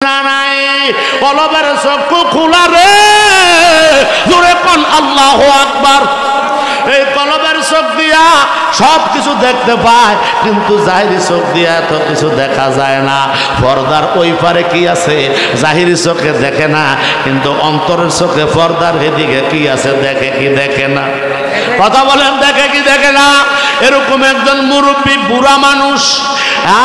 নাই কলবের চক্ষু খোলা রে, জোরে কোন আল্লাহু আকবার। এই কলবের চোখ দিয়া সব কিছু দেখতে পায়, কিন্তু জাহিরি চোখ দিয়া এত কিছু দেখা যায় না। পর্দার ওই পারে কি আছে জাহিরি চোখে দেখে না, কিন্তু অন্তরের চোখে পর্দার এদিকে কি আছে দেখে কি দেখে না? কথা বলেন, দেখে কি দেখে না? এরকম একজন মুরব্বী বুড়া মানুষ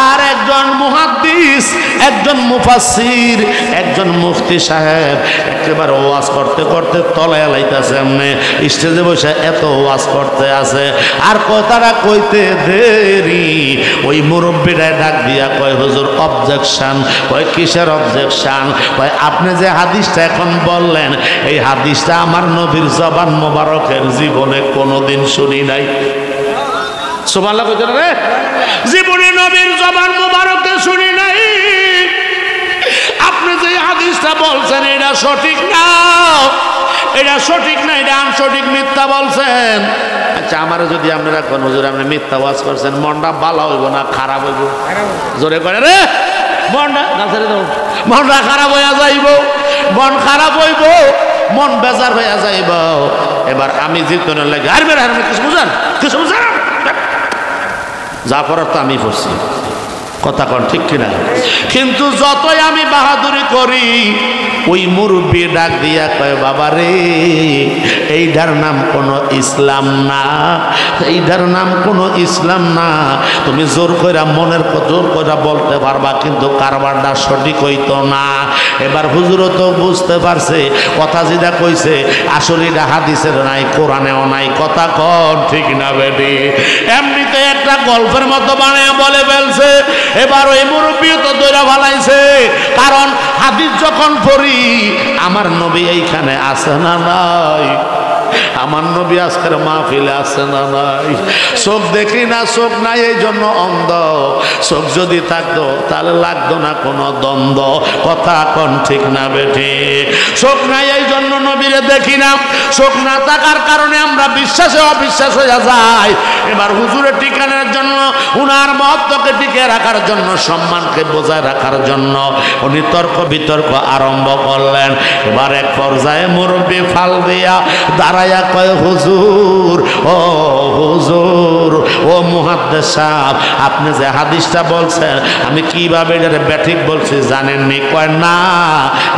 আর একজন মুহাদ্দিস, একজন মুফাসসির, একজন মুফতি সাহেব একেবারে ওয়াজ করতে করতে তলায় লাইতেছে, এমনি স্টেজে বসে এত ওয়াজ করতে আছে। আর কথাটা কইতে দেরি ওই মুরব্বীরা ডাক দিয়া কয়, হুজুর অবজেকশন। কয় কিসের অবজেকশন? কয় আপনি যে হাদিসটা এখন বললেন, এই হাদিসটা আমার নবীর জবান মোবারকের জীবনে কোনোদিন শুনি নাই। সুবহানাল্লাহ কইতে রে, জীবনে নবীর জবান মোবারকে শুনি নাই। আপনি যে হাদিসটা বলছেন এটা সঠিক না, এটা সঠিক না, এটা আনসঠিক, মিথ্যা বলছেন। আচ্ছা, আমারও যদি আপনারা কোন হুজুর আপনি মিথ্যা ওয়াজ করছেন, মনটা ভালো হইব না খারাপ হইব? জোরে করে রে, মনটা খারাপ হইয়া যাইব, মন খারাপ হইব, মন বেজার হইয়া যাইব। এবার আমি জিতনের লাগে আর বের কিছু বুঝান, কিছু বুঝান, যা পড়ার তো আমি পড়ছি, কথা কন ঠিক কিনা? কিন্তু যতই আমি বাহাদুরি করি, ওই মুরব্বী ডাক দিয়া কয়, বাবা রে, এইটার নাম কোনো ইসলাম না, এইটার নাম কোনো ইসলাম না। তুমি জোর কইরা মনের জোর কইরা বলতে পারবা, কিন্তু কারবারটা সঠিক হইতো না। এবার হুজুরও তো বুঝতে পারছে কথা যেটা কইছে আসলে এটা হাদিসের নাই, কোরআনেও নাই। কথা কন ঠিক না বেটি? এমনিতে একটা গল্পের মতো বানায় বলে ফেলছে। এবার ওই মুরব্বীও তো দৌড়া ভালাইছে, কারণ হাদিস যখন পড়ি আমার নবী এইখানে আছে না নাই, আমার নবী আজকের মাহফিলে আছে না নাই। চোখ দেখি না, চোখ নাই এই জন্য অন্ধ। চোখ যদি থাকতো তাহলে লাগতো না কোনো দ্বন্দ্ব। কথা কোন ঠিক না বেঠে? চোখ নাই এই জন্য নবীরে দেখি না। চোখ না থাকার কারণে আমরা বিশ্বাসে অবিশ্বাস হয়ে যাই। এবার হুজুরের ঠিকানার জন্য, উনার মহত্বকে টিকে রাখার জন্য, সম্মানকে বজায় রাখার জন্য উনি তর্ক বিতর্ক আরম্ভ করলেন। এবার এক পর্যায়ে মুরব্বী ফাল দিয়া দাঁড়াইয়া কয়, হুজুর, ও হুজুর, ও মুহাদ্দিস সাহেব, আপনি যে হাদিসটা বলছেন আমি কিভাবে এটা ব্যাঠিক বলছি জানেননি? কয় না,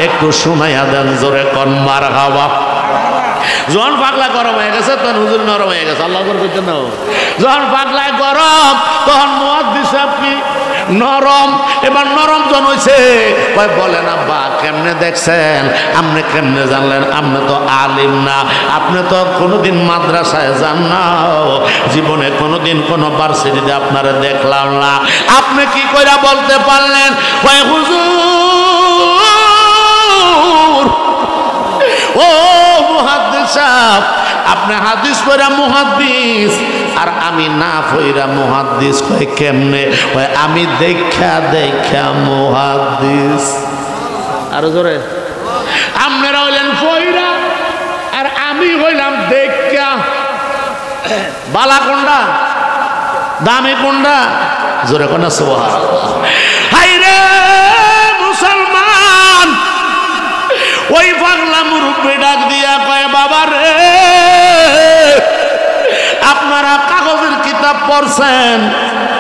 একটু শুনাইয়া দেন। জোরে কোন মারহাবা। যখন পাগলা গরম হয়ে গেছে তখন হুজুর নরম হয়ে গেছে। আল্লাহ করে করতে নাও। যখন পাগলায় গরম তখন মুহাদ্দিস সাহেব কি নরম। এবার নরম জন হয়েছে, কয় বলেন আব্বা কেমনে দেখছেন? আপনি কেমনে জানলেন? আপনি তো আলিম না, আপনি তো কোনোদিন মাদ্রাসায় যান না, জীবনে কোনোদিন কোনো ভার্সিটিতে আপনারা দেখলাম না, আপনি কি কইরা বলতে পারলেন? কয় হুজুর, ও মুহাদ্দিস সাহেব, আপনি হাদিস পড়া মুহাদ্দিস আর আমি না পড়া মুহাদ্দিস। কয় কেমনে? কয় আমি দেখা দেখা মুহাদ্দিস। আরো জোরে, আপনারা হইলেন পড়া আর আমি হইলাম দেখা। বালা কোনটা, দামি কোনটা? জোরে কোনটা? সুবহানাল্লাহ। হাই রে মুসলমান, ওই পাগলা মুরব্বী ডাক দিয়া কয়, বাবা রে, আপনারা কাগজের কিতাব পড়ছেন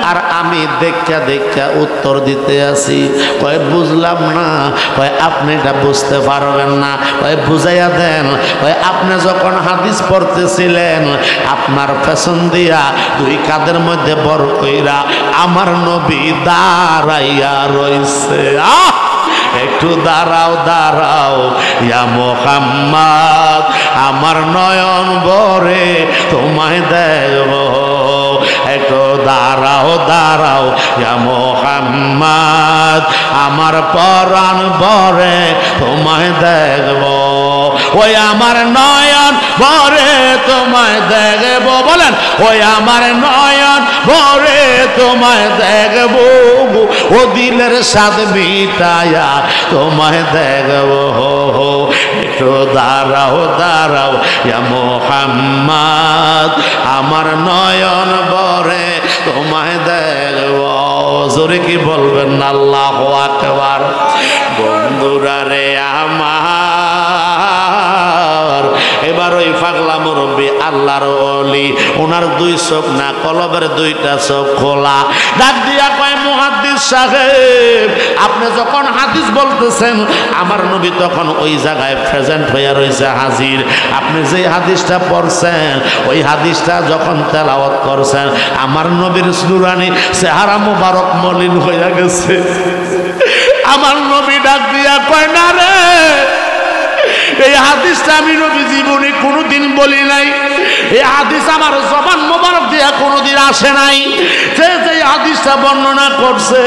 আর আমি দেখা দেখা উত্তর দিতে আছি। কয় বুঝলাম না। কয় আপনি এটা বুঝতে পারবেন না। কয় বুঝাইয়া দেন। কয় আপনি যখন হাদিস পড়তেছিলেন আপনার পেছন দিয়া দুই কাঁধের মধ্যে বড় কইরা আমার নবী দাঁড়াইয়া রইছে। একটু দাঁড়াও দাঁড়াও ইয়া মুহাম্মদ, আমার নয়ন ভরে তোমায় দেখব। একটু দাঁড়াও দাঁড়াও ইয়া মুহাম্মদ, আমার পরাণ ভরে তোমায় দেখব। ওই আমার নয়ন ভরে তোমায় দেখব। বলেন, ওই আমার নয়ন ভরে তোমায় দেখব, ও দিলের স্বাদ মিটায়া তোমায় দেখব। একটু দাঁড়াও দাঁড়াও ইয়া মুহাম্মদ, আমার নয়ন ভরে তোমায় দেখব। জোরে কি বলবেন না আল্লাহু আকবার। বন্ধুরা রে আমার, এবার ওই পাগলা মুরব্বী আল্লাহর ওলি, ওনার দুই চোখ না কলবের দুইটা চোখ খোলা, ডাক দিয়া কয় মুহাদ্দিস সাহেব, আপনি যখন হাদিস বলতেছেন আমার নবী তখন ওই জায়গায় প্রেজেন্ট হইয়া রয়েছে হাজির। আপনি যে হাদিসটা পড়ছেন ওই হাদিসটা যখন তেলাওয়াত করছেন আমার নবীর নুরানি চেহারা মোবারক মলিন হইয়া গেছে। আমার নবী ডাক দিয়া কয় না রে, এই হাদিসটা আমি নবী জীবনে কোনোদিন বলি নাই, এই হাদিস আমার জবান মোবারক দিয়া কোনোদিন আসে নাই। যে হাদিসটা বর্ণনা করছে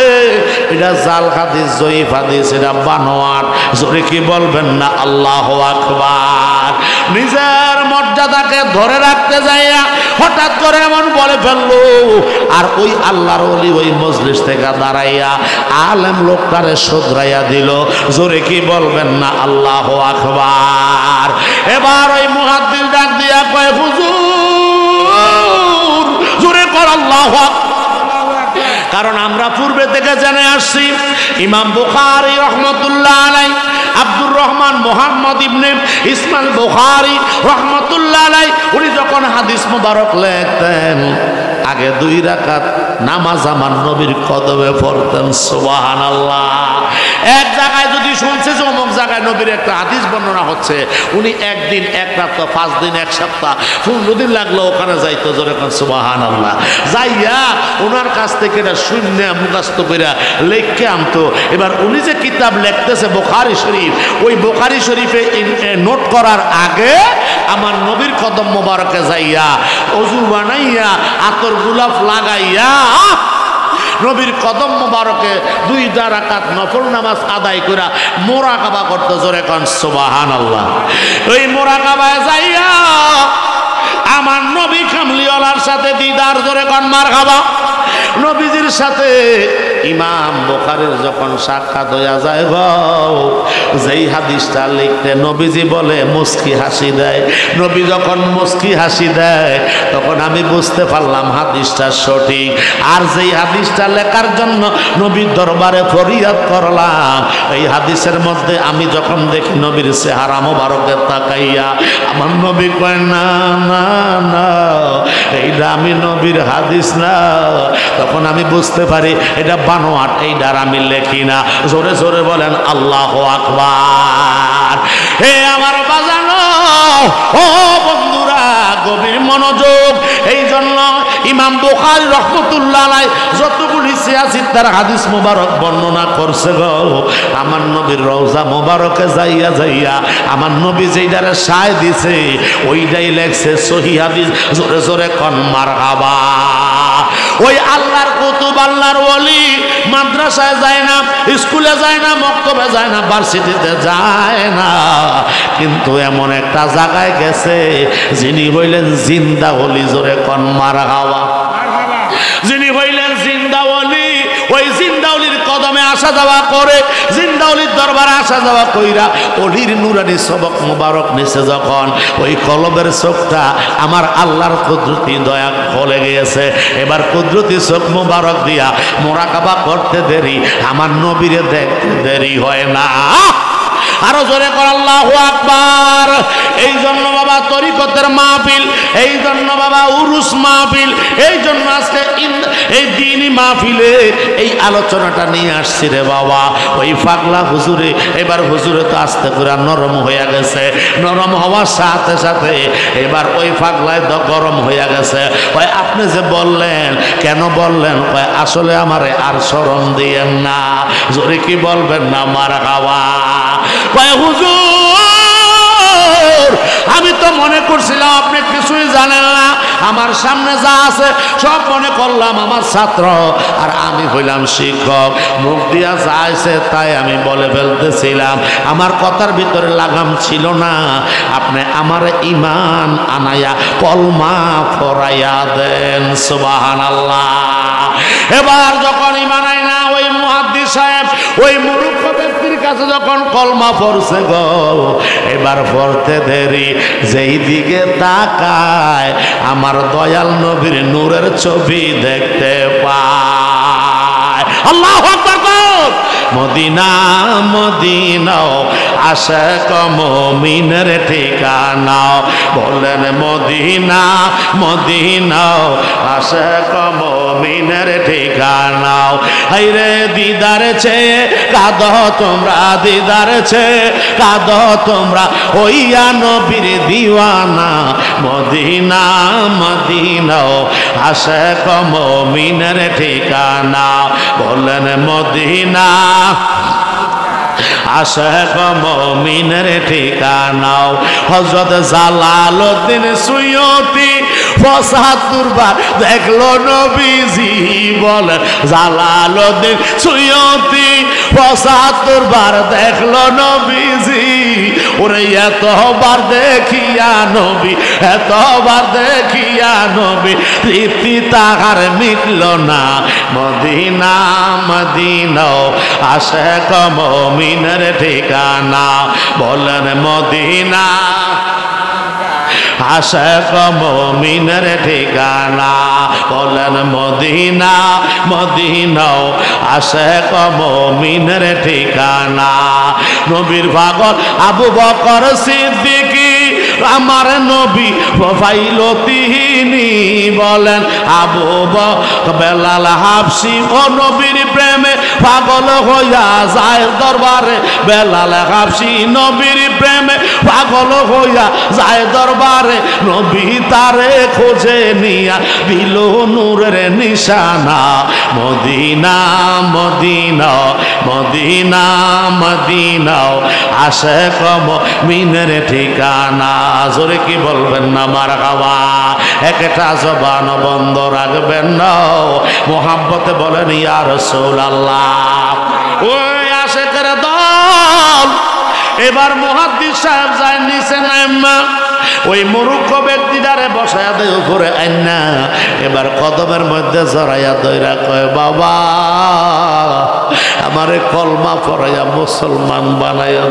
এটা জাল হাদিস, জয়ীফ হাদিস, এটা বানোয়াট। জোরে কি বলবেন না আল্লাহু আকবার। নিজের মর্যাদাকে ধরে রাখতে যাইয়া হঠাৎ করে এমন বলে ফেললো, আর ওই আল্লাহর ওলি ওই মজলিস থেকে দাঁড়াইয়া আলেম লোকটারে শুধরাইয়া দিল। জোরে কি বলবেন না আল্লাহু আকবার। এবার ওই মুহাদ্দিস ডাক দিয়া কয় হুজুর, জোরে কর আল্লাহু আকবার। কারণ আমরা পূর্বে থেকে জেনে আসছি ইমাম বুখারী রাহমাতুল্লাহ আলাইহি, আব্দুর রহমান মুহাম্মদ ইবনে ইসমাইল বুখারী রাহমাতুল্লাহ আলাইহি, উনি যখন হাদিস মুবারক লিখতেন আগে 2 রাকাত নামাজ আমার নবীর কদমে পড়তেন। সুবহানাল্লাহ। এক জায়গায় যদি শুনছে যে অমুক জায়গায় নবীর একটা হাদিস বর্ণনা হচ্ছে, উনি একদিন এক রাত 5 দিন 1 সপ্তাহ 15 দিন লাগলো ওখানে যাইতো। জোরে কোন সুবহানাল্লাহ। যাইয়া ওনার কাছ থেকে এটা শূন্য মুখস্থ করে লিখে আনতো। এবার উনি যে কিতাব লিখতেছে বুখারী শরীফ, ওই বুখারী শরীফে নোট করার আগে আমার নবীর কদম মোবারকে যাইয়া ওযু বানাইয়া আতর গোলাপ লাগাইয়া নবীর কদম মোবারকে 2 রাকাত নফল নামাজ আদায় করে মুরাকাবা করতে। জোরে কোন সুবহানাল্লাহ। ওই মুরাকাবায় যাইয়া আমার নবী কামলিওয়ালার সাথে দিদার। জোরে কোন মারহাবা। নবীজির সাথে ইমাম বুখারীর যখন সাক্ষাৎ হইয়া যায় গো, যেই হাদিসটা লিখতে নবীজি বলে মুস্কি হাসি দেয়। নবী যখন মুস্কি হাসি দেয় তখন আমি বুঝতে পারলাম হাদিসটা সঠিক। আর যেই হাদিসটা লেখার জন্য নবীর দরবারে ফরিয়াদ করলাম, এই হাদিসের মধ্যে আমি যখন দেখি নবীর চেহারা মোবারকে তাকাইয়া আমার নবী কয় না না না, এইটা আমি নবীর হাদিস না। তখন আমি বুঝতে পারি এটা বানোয়াট, এইটার আমি লেখি না। জোরে জোরে বলেন আল্লাহু আকবার। হে আমার বাজানো ও বন্ধুরা, গভীর মনোযোগ। এই জন্য ইমাম বুখারী রাহমাতুল্লাহ আলাইহি যতগুলি সিয়াসিত্তার হাদিস মুবারক বর্ণনা করছে গো, আমার নবীর রওজা মুবারকে যাইয়া যাইয়া আমার নবী যেইটারে সায় দিছে ওইটাই লেখছে সহিহ হাদিস। জোরে জোরে কোন মারহাবা। ওই আল্লাহর কুতুব, আল্লাহর ওলি মাদ্রাসায় যায় না, স্কুলে যায় না, মক্তবে যায় না, ভার্সিটিতে যায় না, কিন্তু এমন একটা জায়গায় গেছে যিনি হইলেন জিন্দা ওলি। জোরে কোন মারহাবা। যিনি হইলেন জিন্দা ওলি, ওই জিন্দা ওলির কদমে আসা যাওয়া করে, জিন্দা ওলির দরবারে আসা যাওয়া কইরা ওলির নুরানি সবক মুবারক নিছে যখন, ওই কলবের চোখটা আমার আল্লাহর কুদরতি দয়া খুলে গিয়েছে। এবার কুদরতি চোখ মুবারক দিয়া মুরাকাবা করতে দেরি, আমার নবীরে দেখতে দেরি হয় না। আরো জোরে কর আল্লাহু আকবার। এই জন্য বাবা তরিকতের মাহফিল, এই জন্য বাবা উরুস মাহফিল, এই জন্য আজকে এই দ্বীনি মাহফিলে এই আলোচনাটা নিয়ে আসছি রে বাবা। ওই পাগলা হুজুরে, এবার হুজুরে তো আস্তে করে নরম হয়ে গেছে, নরম হওয়ার সাথে সাথে এবার ওই পাগলায় তো গরম হয়ে গেছে। ওই আপনি যে বললেন, কেন বললেন? ওই আসলে আমারে আর শরম দিয়েন না। জোরে কি বলবেন না মারহাবা। কয় হুজুর, আমি তো মনে করছিলাম আপনি কিছুই জানেন না, আমার সামনে যা আছে সব মনে করলাম আমার ছাত্র, আর আমি হইলাম শিক্ষক। মুখ দিয়া যা আছে তাই আমি বলে ফেলতেছিলাম, আমার কথার ভিতরে লাগাম ছিল না। আপনি আমার ঈমান আনায়া কলমা পড়াইয়া দেন। সুবহানাল্লাহ। এবার যখন ঈমান আয় না, ওই মুহাদ্দিস সাহেব ওই মূর্খ ব্যক্তির কাছে যখন কলমা পড়ছে গো, এবার পড়তে দেরি, যেই দিকে তাকায় আমার দয়াল নবীর নূরের ছবি দেখতে পায়। আল্লাহু আকবার। মদিনা মদিনা আশিক মুমিনের ঠিকানা, বলেন মদিনা মদিনা আশিক মুমিনের ঠিকানা। হায়রে দিদার চেয়ে কাঁদো তোমরা, দিদার চেয়ে কাঁদো তোমরা, হইয়া নবীর দিওয়ানা। মদিনা মদিনা আশিক মুমিনের ঠিকানা, বলেন মদিনা আশিক মুমিনের ঠিকানা। হযরত জালালউদ্দিন সুয়ুতি ৭৫ বার দেখলো নবীজি, বলেন জালালউদ্দিন সুয়ুতি ৭৫ বার দেখলো নবীজি। ওরে এতবার দেখিয়া নবী, এতবার দেখিয়া নবী, তৃপ্তি তাহার মিটল না। মদিনা মদিনা আশিক মুমিনের ঠিকানা, বলেন মদিনা আশিক মুমিনের ঠিকানা, বলেন মদিনা মদিনা আশিক মুমিনের ঠিকানা। নবীর পাগল আবু বকর সিদ্দিক আমার নবী পাইল তিনি, বলেন আবু বকর বেলাল হাবশি ও নবীর প্রেমে পাগল হইয়া যায় দরবারে। বেলাল হাবশি নবীর প্রেমে পাগল হইয়া যায় দরবারে। নবী তারে খোঁজে নিয়া দিল নূরের নিশানা। মদিনা মদিনা মদিনা মদিনা আশিক মুমিনের ঠিকানা। জোরে কি বলবেন না মারহাবা। একটা জবান বন্ধ রাখবেন না, মোহাব্বতে বলেন ইয়া রাসূলুল্লাহ। ওই আশিকের দল এবার মুহাদ্দিস সাহেব যায় নিচে নাইমা, ওই মূর্খ ব্যক্তিটারে বসায়া দেয় উপরে আইনা, এবার কদমের মধ্যে জড়াইয়া দইরা কয় বাবা আমারে কলমা পড়াইয়া মুসলমান বানাইয়া